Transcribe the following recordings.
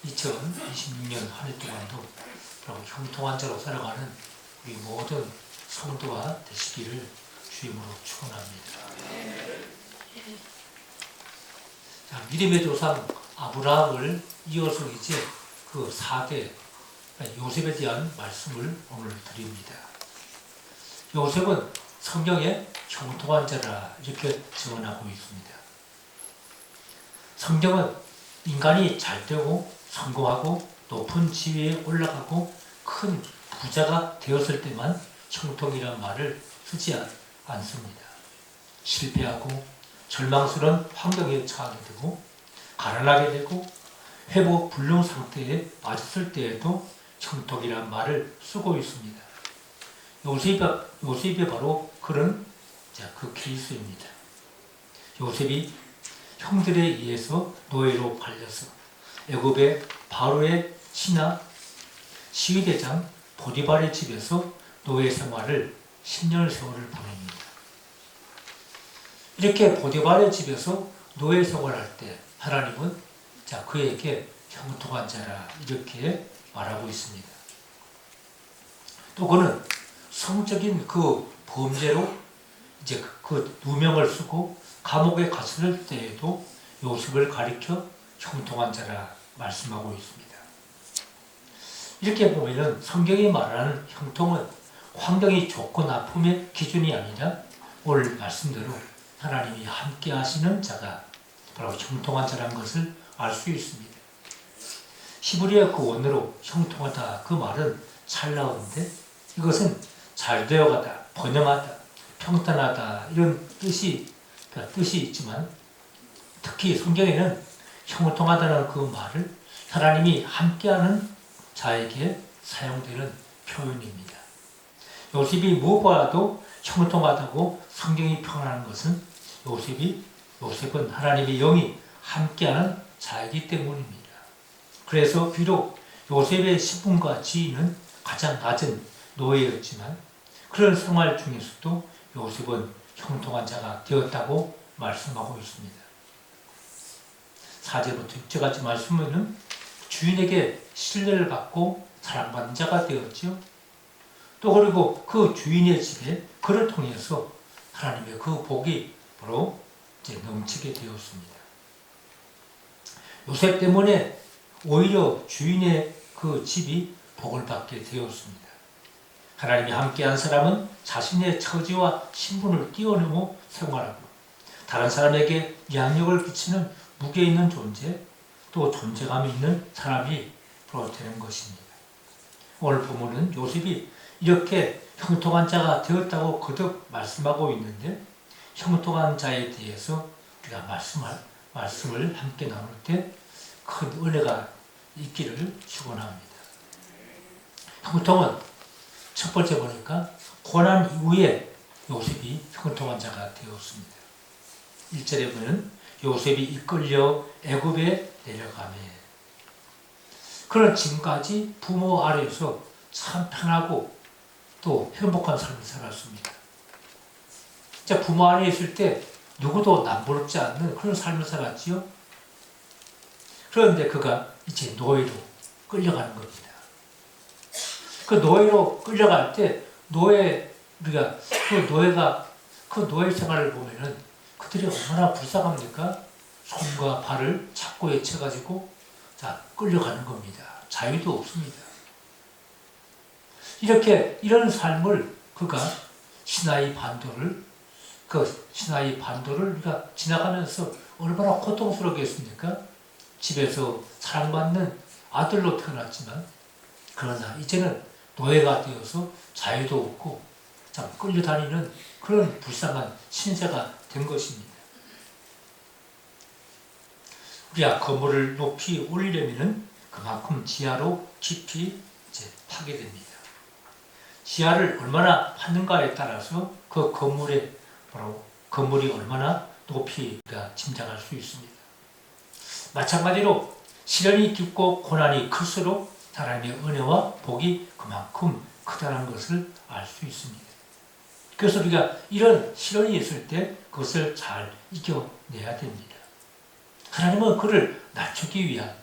2026년 한 해 동안도 형통한 자로 살아가는 우리 모든 성도가 되시기를 주임으로 축원합니다. 자, 믿음의 조상 아브라함을 이어서 이제 그 4대 요셉에 대한 말씀을 오늘 드립니다. 요셉은 성경에 형통한 자라 이렇게 증언하고 있습니다. 성경은 인간이 잘되고 성공하고 높은 지위에 올라가고 큰 부자가 되었을 때만 형통이라는 말을 쓰지 않습니다. 실패하고 절망스러운 환경에 처하게 되고 가난하게 되고 회복 불능 상태에 빠졌을 때에도 형통이라는 말을 쓰고 있습니다. 요셉이 바로 그런 그 케이스입니다. 요셉이 형들에 의해서 노예로 팔려서 애굽의 바로의 신하 시위대장 보디발의 집에서 노예 생활을 10년 세월을 보냅니다. 이렇게 보디발의 집에서 노예 생활할 때 하나님은 그에게 형통한 자라 이렇게 말하고 있습니다. 또 그는 성적인 그 범죄로 이제 그 누명을 쓰고 감옥에 갔을 때에도 요셉을 가리켜 형통한 자라 말씀하고 있습니다. 이렇게 보면은 성경이 말하는 형통은 환경이 좋고 나쁨의 기준이 아니라 오늘 말씀대로 하나님이 함께 하시는 자가 바로 형통한 자라는 것을 알 수 있습니다. 히브리어 그 원어로 형통하다 그 말은 잘 나오는데 이것은 잘 되어가다, 번영하다, 평탄하다 이런 뜻이 있지만 특히 성경에는 형통하다는 그 말을 하나님이 함께하는 자에게 사용되는 표현입니다. 요셉이 무엇보다도 형통하다고 성경이 표현하는 것은 요셉은 하나님의 영이 함께하는 자이기 때문입니다. 그래서 비록 요셉의 신분과 지위는 가장 낮은 노예였지만 그런 생활 중에서도 요셉은 형통한 자가 되었다고 말씀하고 있습니다. 4절부터 6절까지 말씀은 주인에게 신뢰를 받고 사랑받는 자가 되었죠. 또 그리고 그 주인의 집에 그를 통해서 하나님의 그 복이 바로 이제 넘치게 되었습니다. 요셉 때문에 오히려 주인의 그 집이 복을 받게 되었습니다. 하나님이 함께한 사람은 자신의 처지와 신분을 뛰어넘어 생활하고 다른 사람에게 양육을 끼치는 무게 있는 존재 또 존재감이 있는 사람이 바로 되는 것입니다. 오늘 본문은 요셉이 이렇게 형통한 자가 되었다고 거듭 말씀하고 있는데 형통한 자에 대해서 우리가 말씀을 함께 나눌 때 큰 은혜가 있기를 축원합니다. 형통은 첫 번째 보니까 고난 이후에 요셉이 형통한 자가 되었습니다. 1절에 보면 요셉이 이끌려 애굽에 내려가매 그는 지금까지 부모 아래에서 참 편하고 또 행복한 삶을 살았습니다. 부모 아래에 있을 때 누구도 남부럽지 않는 그런 삶을 살았지요. 그런데 그가 이제 노예로 끌려가는 겁니다. 그 노예로 끌려갈 때 우리가 그 노예 생활을 보면은 그들이 얼마나 불쌍합니까? 손과 발을 착고에 쳐가지고 끌려가는 겁니다. 자유도 없습니다. 이런 삶을 그가 시나이 반도를 우리가 지나가면서 얼마나 고통스럽겠습니까? 집에서 사랑받는 아들로 태어났지만 그러나 이제는 노예가 되어서 자유도 없고 끌려다니는 그런 불쌍한 신세가 된 것입니다. 우리가 건물을 높이 올리려면 그만큼 지하로 깊이 파괴됩니다. 지하를 얼마나 파는가에 따라서 그 건물이 얼마나 높이 짐작할 수 있습니다. 마찬가지로 시련이 깊고 고난이 클수록 하나님의 은혜와 복이 그만큼 크다는 것을 알 수 있습니다. 그래서 우리가 이런 시련이 있을 때 그것을 잘 이겨내야 됩니다. 하나님은 그를 낮추기 위한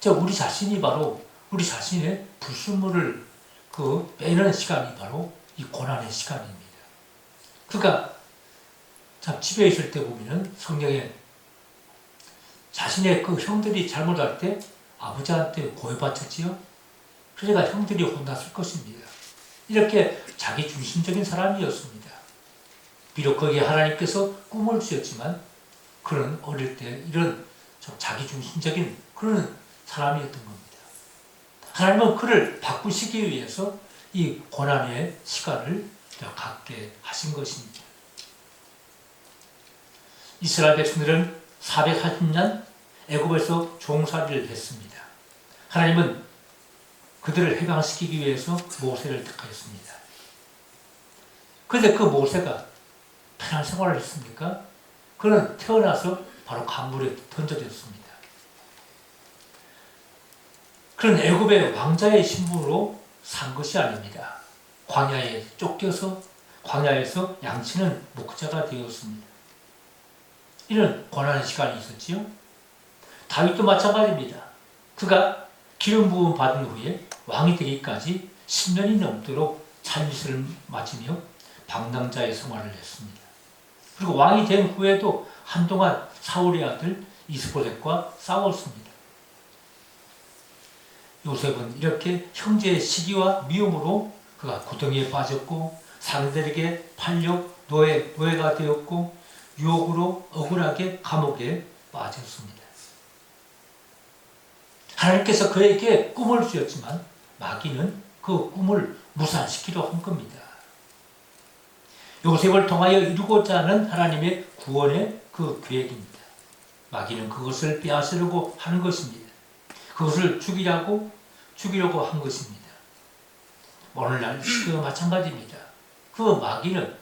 우리 자신이 바로 우리 자신의 불순물을 빼는 시간이 바로 이 고난의 시간입니다. 그러니까 참 집에 있을 때 보면은 성경에 자신의 형들이 잘못할 때 아버지한테 고해바쳤지요. 그러니까 형들이 혼났을 것입니다. 이렇게 자기중심적인 사람이었습니다. 비록 거기에 하나님께서 꿈을 주셨지만 그는 어릴 때 이런 좀 자기중심적인 그런 사람이었던 겁니다. 하나님은 그를 바꾸시기 위해서 이 고난의 시간을 갖게 하신 것입니다. 이스라엘 백성들은 440년 애굽에서 종살이를 했습니다. 하나님은 그들을 해방시키기 위해서 모세를 택하였습니다. 그런데 그 모세가 편한 생활을 했습니까? 그는 태어나서 바로 강물에 던져졌습니다. 그런 애굽의 왕자의 신분으로 산 것이 아닙니다. 광야에 쫓겨서 광야에서 양치는 목자가 되었습니다. 이런 고난의 시간이 있었지요. 다윗도 마찬가지입니다. 그가 기름 부음 받은 후에 왕이 되기까지 10년이 넘도록 찬미스를 맞으며 방랑자의 생활을 했습니다. 그리고 왕이 된 후에도 한동안 사울의 아들 이스보셋과 싸웠습니다. 요셉은 이렇게 형제의 시기와 미움으로 그가 구덩이에 빠졌고 상대에게 팔려 노예가 되었고 유혹으로 억울하게 감옥에 빠졌습니다. 하나님께서 그에게 꿈을 주었지만 마귀는 그 꿈을 무산시키려 한 겁니다. 요셉을 통하여 이루고자 하는 하나님의 구원의 그 계획입니다. 마귀는 그것을 빼앗으려고 하는 것입니다. 그것을 죽이려고 한 것입니다. 오늘날 시대와 마찬가지입니다. 그 마귀는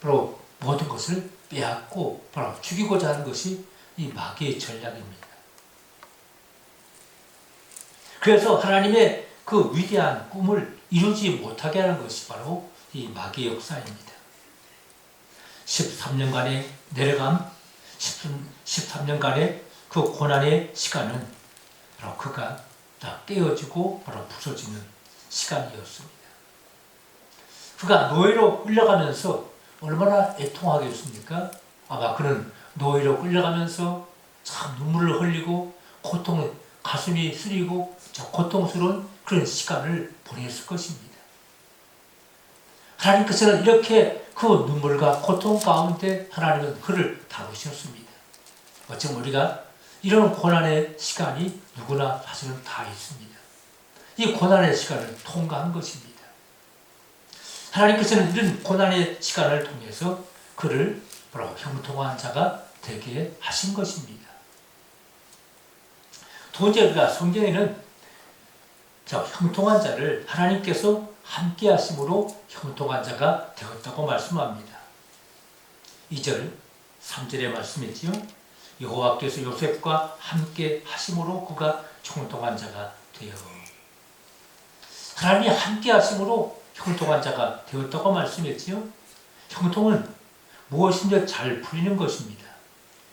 바로 모든 것을 빼앗고 바로 죽이고자 하는 것이 이 마귀의 전략입니다. 그래서 하나님의 그 위대한 꿈을 이루지 못하게 하는 것이 바로 이 마귀의 역사입니다. 13년간의 내려감, 13년간의 그 고난의 시간은 바로 그가 다 깨어지고 바로 부서지는 시간이었습니다. 그가 노예로 끌려가면서 얼마나 애통하겠습니까? 아마 그는 노예로 끌려가면서 참 눈물을 흘리고 가슴이 쓰리고 고통스러운 그런 시간을 보냈을 것입니다. 하나님께서는 이렇게 그 눈물과 고통 가운데 하나님은 그를 다루셨습니다. 어쩌면 우리가 이런 고난의 시간이 누구나 사실은 다 있습니다. 이 고난의 시간을 통과한 것입니다. 하나님께서는 이런 고난의 시간을 통해서 그를 바로 형통한 자가 되게 하신 것입니다. 두 번째, 우리가 성경에는 형통한 자를 하나님께서 함께 하심으로 형통한 자가 되었다고 말씀합니다. 2절, 3절의 말씀이지요. 여호와께서 요셉과 함께 하심으로 그가 형통한 자가 되어. 하나님이 함께 하심으로 형통한 자가 되었다고 말씀했지요. 형통은 무엇인지 잘 풀리는 것입니다.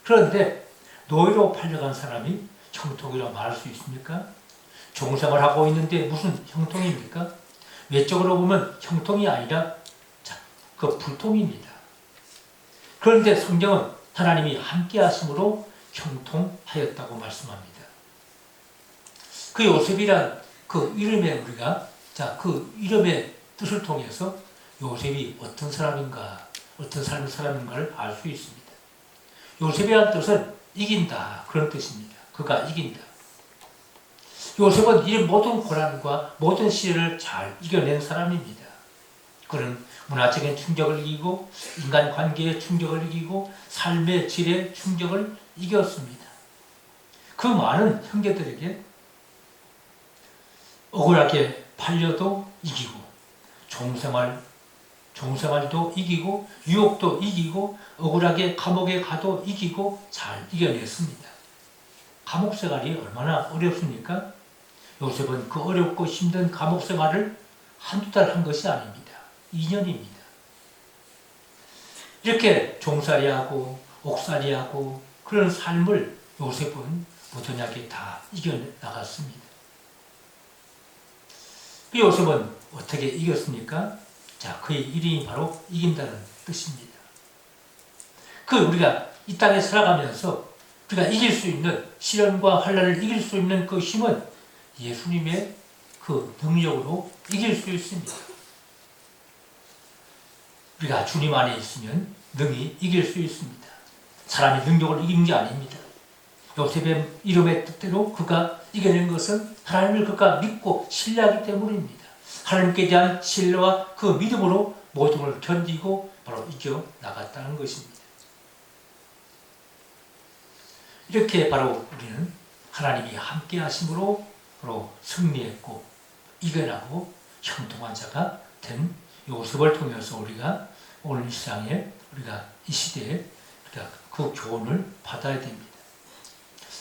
그런데 노예로 팔려간 사람이 형통이라고 말할 수 있습니까? 종생을 하고 있는데 무슨 형통입니까? 외적으로 보면 형통이 아니라 그 불통입니다. 그런데 성경은 하나님이 함께 하심으로 형통하였다고 말씀합니다. 그 요셉이란 그 이름에 우리가 그 이름의 뜻을 통해서 요셉이 어떤 사람인가, 어떤 삶의 사람인가를 알 수 있습니다. 요셉이라는 뜻은 이긴다, 그런 뜻입니다. 그가 이긴다. 요셉은 이 모든 고난과 모든 시련을 잘 이겨낸 사람입니다. 그는 문화적인 충격을 이기고 인간관계의 충격을 이기고 삶의 질의 충격을 이겼습니다. 그 많은 형제들에게 억울하게 팔려도 이기고 종생활도 이기고 유혹도 이기고 억울하게 감옥에 가도 이기고 잘 이겨냈습니다. 감옥 생활이 얼마나 어렵습니까? 요셉은 그 어렵고 힘든 감옥 생활을 한두 달 한 것이 아닙니다. 2년입니다. 이렇게 종살이하고 옥살이하고 그런 삶을 요셉은 무던하게 다 이겨나갔습니다. 그 요셉은 어떻게 이겼습니까? 자, 그의 이름이 바로 이긴다는 뜻입니다. 우리가 이 땅에 살아가면서 우리가 이길 수 있는, 시련과 환난을 이길 수 있는 그 힘은 예수님의 그 능력으로 이길 수 있습니다. 우리가 주님 안에 있으면 능히 이길 수 있습니다. 사람의 능력을 이긴 게 아닙니다. 요셉의 이름의 뜻대로 그가 이겨낸 것은 하나님을 그가 믿고 신뢰하기 때문입니다. 하나님께 대한 신뢰와 그 믿음으로 모든 걸 견디고 바로 이겨나갔다는 것입니다. 이렇게 바로 우리는 하나님이 함께 하심으로 바로 승리했고 이겨나고 형통한 자가 된 요셉을 통해서 우리가 오늘 이 세상에 우리가 이 시대에 우리가 그 교훈을 받아야 됩니다.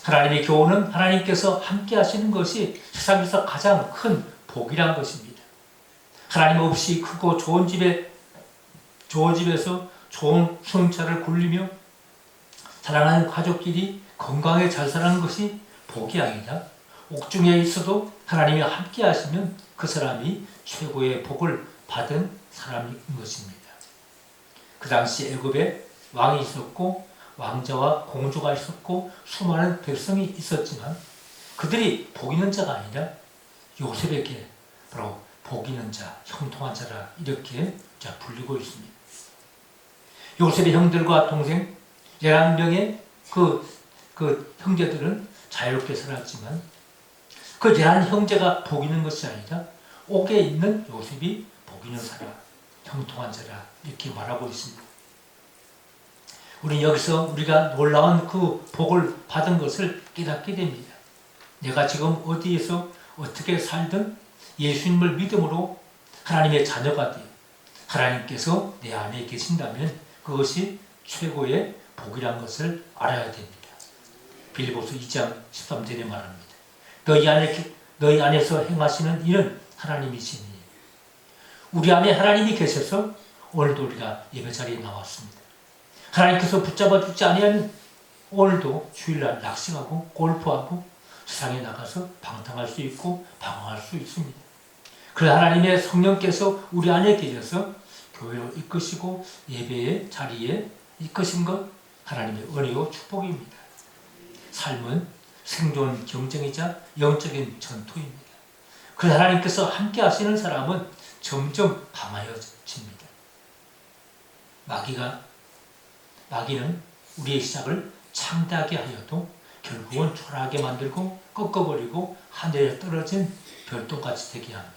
하나님의 교훈은 하나님께서 함께 하시는 것이 세상에서 가장 큰 복이란 것입니다. 하나님 없이 크고 좋은 집에서 좋은 수능차를 굴리며 사랑하는 가족끼리 건강하게 잘 사는 것이 복이 아니라 옥중에 있어도 하나님이 함께 하시면 그 사람이 최고의 복을 받은 사람인 것입니다. 그 당시 애굽에 왕이 있었고 왕자와 공주가 있었고 수많은 백성이 있었지만 그들이 복 있는 자가 아니라 요셉에게 바로 복 있는 자, 형통한 자라 이렇게 불리고 있습니다. 요셉의 형들과 동생 11명의 그 형제들은 자유롭게 살았지만 그 11형제가 복 있는 것이 아니라 옥에 있는 요셉이 복 있는 사람, 형통한 자라 이렇게 말하고 있습니다. 우리는 여기서 우리가 놀라운 그 복을 받은 것을 깨닫게 됩니다. 내가 지금 어디에서 어떻게 살든 예수님을 믿음으로 하나님의 자녀가 되어 하나님께서 내 안에 계신다면 그것이 최고의 복이란 것을 알아야 됩니다. 빌립보서 2장 13절에 말합니다. 너희 안에서 행하시는 일은 하나님이시니 우리 안에 하나님이 계셔서 오늘도 우리가 예배 자리에 나왔습니다. 하나님께서 붙잡아 주지 아니하면 오늘도 주일날 낚시하고 골프하고 세상에 나가서 방탕할 수 있고 방황할 수 있습니다. 그 하나님의 성령께서 우리 안에 계셔서 교회를 이끄시고 예배의 자리에 이끄신 것 하나님의 은혜요 축복입니다. 삶은 생존 경쟁이자 영적인 전투입니다. 그 하나님께서 함께 하시는 사람은 점점 강하여집니다. 마귀는 우리의 시작을 창대하게 하여도 결국은 초라하게 만들고 꺾어버리고 하늘에 떨어진 별똥같이 되게 합니다.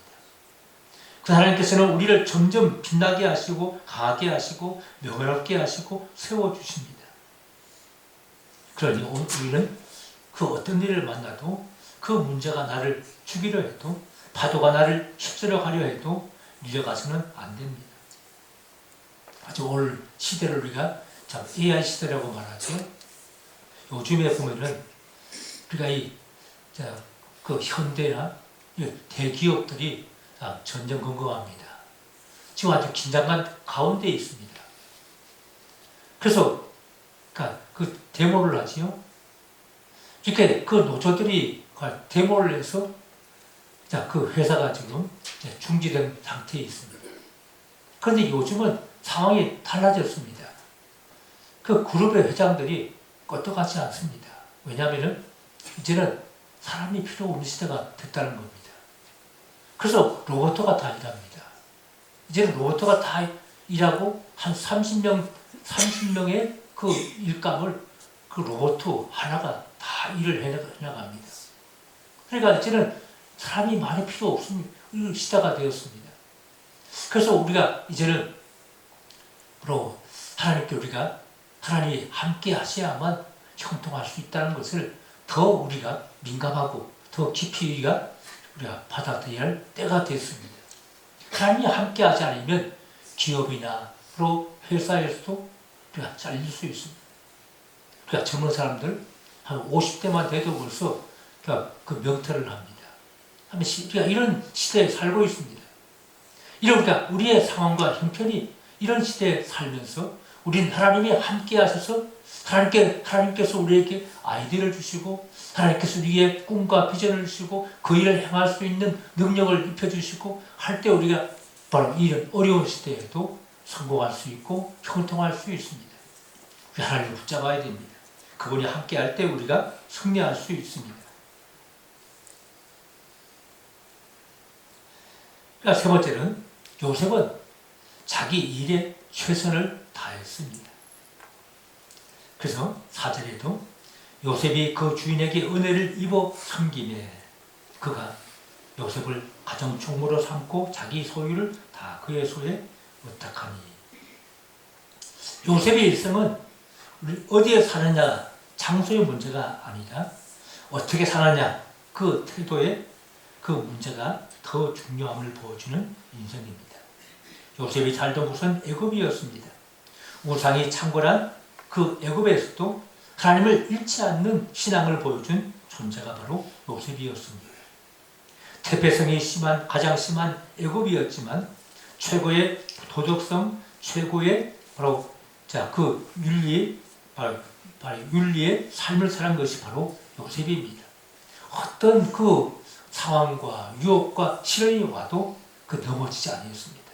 그 하나님께서는 우리를 점점 빛나게 하시고 강하게 하시고 명예롭게 하시고 세워주십니다. 그러니 우리는 그 어떤 일을 만나도 그 문제가 나를 죽이려 해도 파도가 나를 휩쓸어 가려 해도 밀려가서는 안 됩니다. 아주 오늘 시대를 우리가 참 AI 시대라고 말하죠. 요즘에 보면은 우리가 그 현대나 대기업들이 전전긍긍합니다. 지금 아주 긴장감 가운데 있습니다. 그래서 그 데모를 하지요. 이렇게 그 노조들이 데모를 해서 그 회사가 지금 중지된 상태에 있습니다. 그런데 요즘은 상황이 달라졌습니다. 그 그룹의 회장들이 껐떡하지 않습니다. 왜냐하면 이제는 사람이 필요 없는 시대가 됐다는 겁니다. 그래서 로봇가 다 일합니다. 이제는 로봇가 다 일하고 한 30명의 그 일감을 그 로봇 하나가 다 일을 해나갑니다. 그러니까 이제는 사람이 많이 필요 없는 시대가 되었습니다. 그래서 우리가 이제는 바로 하나님이 함께 하셔야만 형통할 수 있다는 것을 더 우리가 민감하고 더 깊이 우리가 받아들여야 할 때가 됐습니다. 하나님이 함께 하지 않으면 기업이나 회사에서도 우리가 잘릴 수 있습니다. 젊은 사람들 한 50대만 돼도 벌써 그 명퇴를 합니다. 우리가 이런 시대에 살고 있습니다. 우리의 상황과 형편이 이런 시대에 살면서 우리는 하나님이 함께 하셔서 하나님께서 우리에게 아이디어를 주시고 하나님께서 우리에게 꿈과 비전을 주시고 그 일을 행할 수 있는 능력을 입혀주시고 할 때 우리가 바로 이런 어려운 시대에도 성공할 수 있고 형통할 수 있습니다. 하나님을 붙잡아야 됩니다. 그분이 함께 할 때 우리가 승리할 수 있습니다. 세 번째는 요셉은 자기 일에 최선을 다했습니다. 그래서 4절에도 요셉이 그 주인에게 은혜를 입어 섬기매 그가 요셉을 가정 총무로 삼고 자기 소유를 다 그의 소에 의탁하니. 요셉의 일생은 어디에 사느냐 장소의 문제가 아니라 어떻게 사느냐 그 태도의 그 문제가 더 중요함을 보여주는 인생입니다. 요셉이 살던 곳은 애굽이었습니다. 우상이 창궐한 그 애굽에서도 하나님을 잃지 않는 신앙을 보여준 존재가 바로 요셉이었습니다. 태폐성이 가장 심한 애굽이었지만 최고의 도덕성, 최고의 바로 그 윤리의 삶을 살한 것이 바로 요셉입니다. 어떤 그 상황과 유혹과 시련이 와도 그 넘어지지 않았습니다.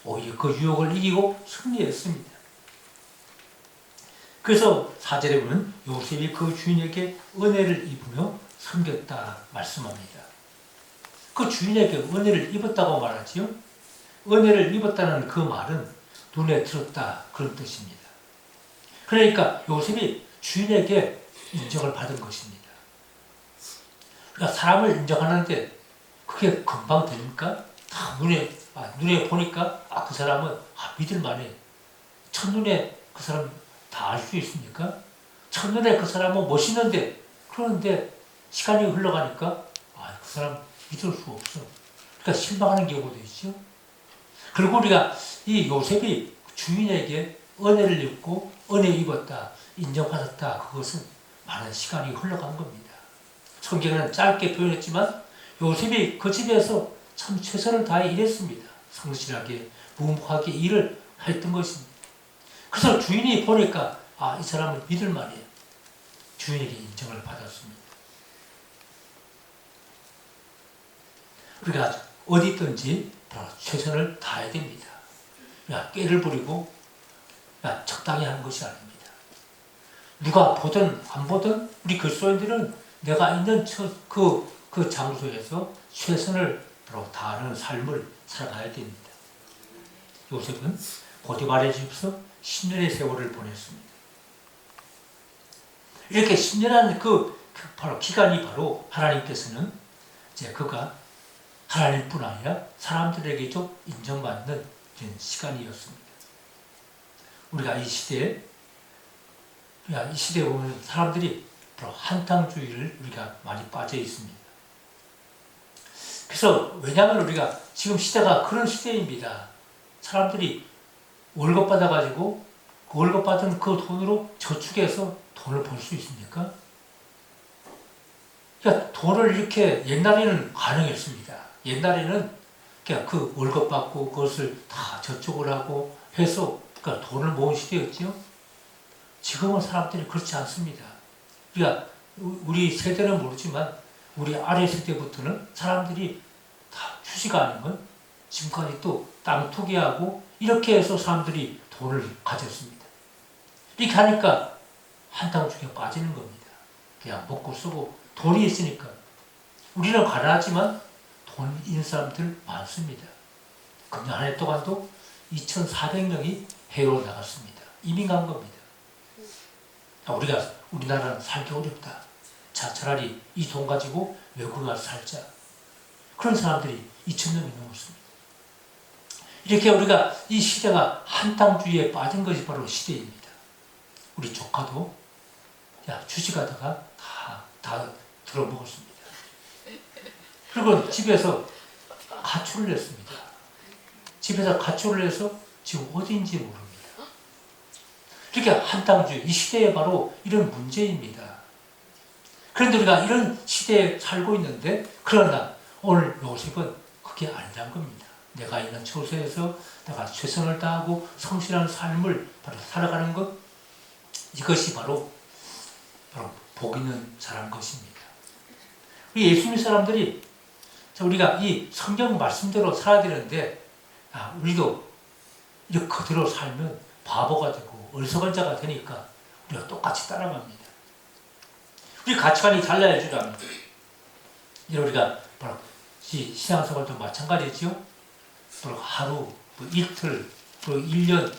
오히려 그 유혹을 이기고 승리했습니다. 그래서 4절에 보면 요셉이 그 주인에게 은혜를 입으며 섬겼다 말씀합니다. 그 주인에게 은혜를 입었다고 말하지요. 은혜를 입었다는 그 말은 눈에 들었다 그런 뜻입니다. 그러니까 요셉이 주인에게 인정을 받은 것입니다. 그러니까 사람을 인정하는데 그게 금방 됩니까? 다 눈에 보니까 그 사람은 믿을만해. 첫눈에 그 사람 다 알 수 있습니까? 첫눈에 그 사람은 멋있는데 그런데 시간이 흘러가니까 그 사람 믿을 수 없어. 그러니까 실망하는 경우도 있죠. 그리고 우리가 이 요셉이 주인에게 은혜를 입고 은혜 입었다, 인정받았다 그것은 많은 시간이 흘러간 겁니다. 성경은 짧게 표현했지만 요셉이 그 집에서 참 최선을 다해 일했습니다. 성실하게 묵묵하게 일을 했던 것입니다. 그래서 주인이 보니까 이 사람을 믿을 만해요. 주인에게 인정을 받았습니다. 우리가 어디 있든지 최선을 다해야 됩니다. 깨를 부리고 적당히 하는 것이 아닙니다. 누가 보든 안 보든 우리 그리스도인들은 내가 있는 그 장소에서 최선을 다하는 삶을 살아가야 됩니다. 요셉은 보디발의 집에서 10년의 세월을 보냈습니다. 이렇게 10년한 바로 기간이 바로 하나님께서는 이제 그가 하나님뿐 아니라 사람들에게도 인정받는 시간이었습니다. 우리가 이 시대에 보면 사람들이 바로 한탕주의를 우리가 많이 빠져 있습니다. 그래서 왜냐하면 우리가 지금 시대가 그런 시대입니다. 사람들이 월급 받아가지고 그 월급 받은 그 돈으로 저축해서 돈을 벌 수 있습니까? 그러니까 돈을 이렇게 옛날에는 가능했습니다. 옛날에는 그냥 그 월급 받고 그것을 다 저축을 하고 해서 그러니까 돈을 모은 시대였죠. 지금은 사람들이 그렇지 않습니다. 그러니까 우리 세대는 모르지만 우리 아래 세대부터는 사람들이 다 휴지가 아니면 지금까지 또 땅 투기하고 이렇게 해서 사람들이 돈을 가졌습니다. 이렇게 하니까 한탕주의에 빠지는 겁니다. 그냥 먹고 쓰고 돈이 있으니까. 우리는 가난하지만 돈 있는 사람들 많습니다. 금년 한 해 동안도 2,400명이 해외로 나갔습니다. 이민 간 겁니다. 우리나라는 살기 어렵다. 자, 차라리 이 돈 가지고 외국에 가서 살자. 그런 사람들이 2,000명이 넘었습니다. 이렇게 우리가 이 시대가 한탕주의에 빠진 것이 바로 시대입니다. 우리 조카도 주식하다가 다 들어먹었습니다. 그리고 집에서 가출을 했습니다. 집에서 가출을 해서 지금 어디인지 모릅니다. 이렇게 한탕주의, 이 시대에 바로 이런 문제입니다. 그런데 우리가 이런 시대에 살고 있는데 그러나 오늘 요셉은 그게 아니란 겁니다. 내가 있는 처소에서 내가 최선을 다하고 성실한 삶을 바로 살아가는 것 이것이 바로 복 있는 사람 것입니다. 우리 예수 믿는 사람들이 우리가 이 성경 말씀대로 살아야 되는데 우리도 이렇게 그대로 살면 바보가 되고 어리석은 자가 되니까 우리가 똑같이 따라갑니다. 우리 가치관이 달라야 주라면 우리가 이 신앙생활도 마찬가지죠. 하루, 이틀, 1년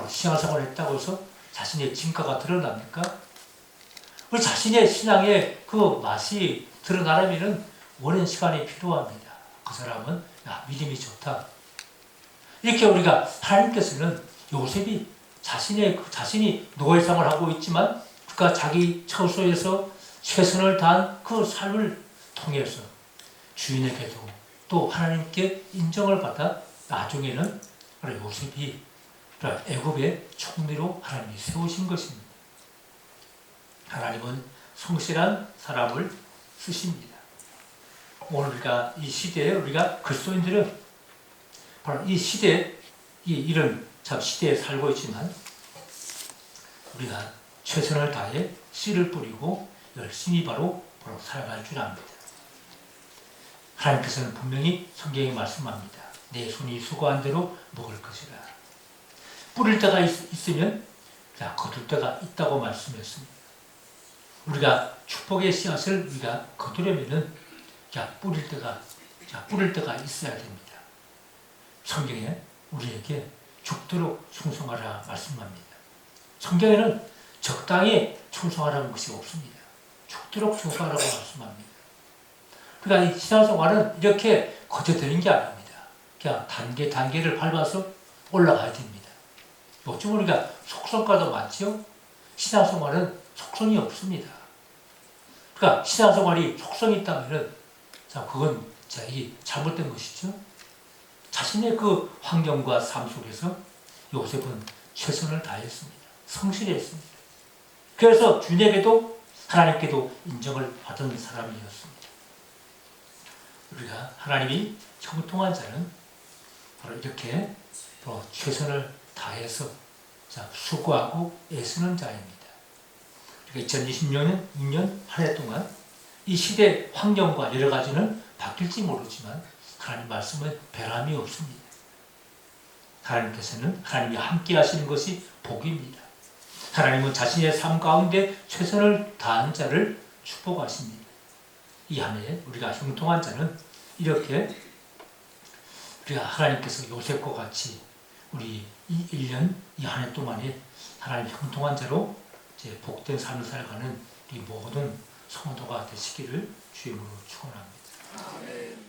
신앙생활을 했다고 해서 자신의 진가가 드러납니까? 우리 자신의 신앙의 그 맛이 드러나려면 오랜 시간이 필요합니다. 그 사람은 믿음이 좋다. 이렇게 우리가 하나님께서는 요셉이 자신이 노예생활을 하고 있지만 그가 자기 처소에서 최선을 다한 그 삶을 통해서 주인에게도 또 하나님께 인정을 받아 나중에는 요셉이 애굽의 총리로 하나님이 세우신 것입니다. 하나님은 성실한 사람을 쓰십니다. 오늘 우리가 이 시대에 우리가 그리스도인들은 바로 이 시대에 이런 시대에 살고 있지만 우리가 최선을 다해 씨를 뿌리고 열심히 바로 살아갈 줄 압니다. 하나님께서는 분명히 성경에 말씀합니다. 내 손이 수고한 대로 먹을 것이라. 뿌릴 때가 있으면 거둘 때가 있다고 말씀했습니다. 우리가 축복의 씨앗을 우리가 거두려면은 뿌릴 때가 있어야 됩니다. 성경에 우리에게 죽도록 충성하라 말씀합니다. 성경에는 적당히 충성하라는 것이 없습니다. 죽도록 충성하라고 말씀합니다. 그러니까 이 신앙생활은 이렇게 거쳐되는 게 아닙니다. 그냥 단계를 밟아서 올라가야 됩니다. 요즘 우리가 속성과도 많죠? 신앙생활은 속성이 없습니다. 그러니까 신앙생활이 속성이 있다면 그건 이 잘못된 것이죠. 자신의 그 환경과 삶 속에서 요셉은 최선을 다했습니다. 성실했습니다. 그래서 주님에게도 하나님께도 인정을 받은 사람이었습니다. 우리가 하나님이 형통한 자는 바로 이렇게 최선을 다해서 수고하고 애쓰는 자입니다. 2026년 6년 한 해 동안 이 시대 환경과 여러 가지는 바뀔지 모르지만 하나님 말씀은 변함이 없습니다. 하나님이 함께 하시는 것이 복입니다. 하나님은 자신의 삶 가운데 최선을 다하는 자를 축복하십니다. 이 한 해 우리가 형통한 자는 이렇게 우리가 하나님께서 요셉과 같이 우리 이 1년 이 한 해 동안에 하나님 형통한 자로 복된 삶을 살아가는 우리 모든 성도가 되시기를 주임으로 축원합니다.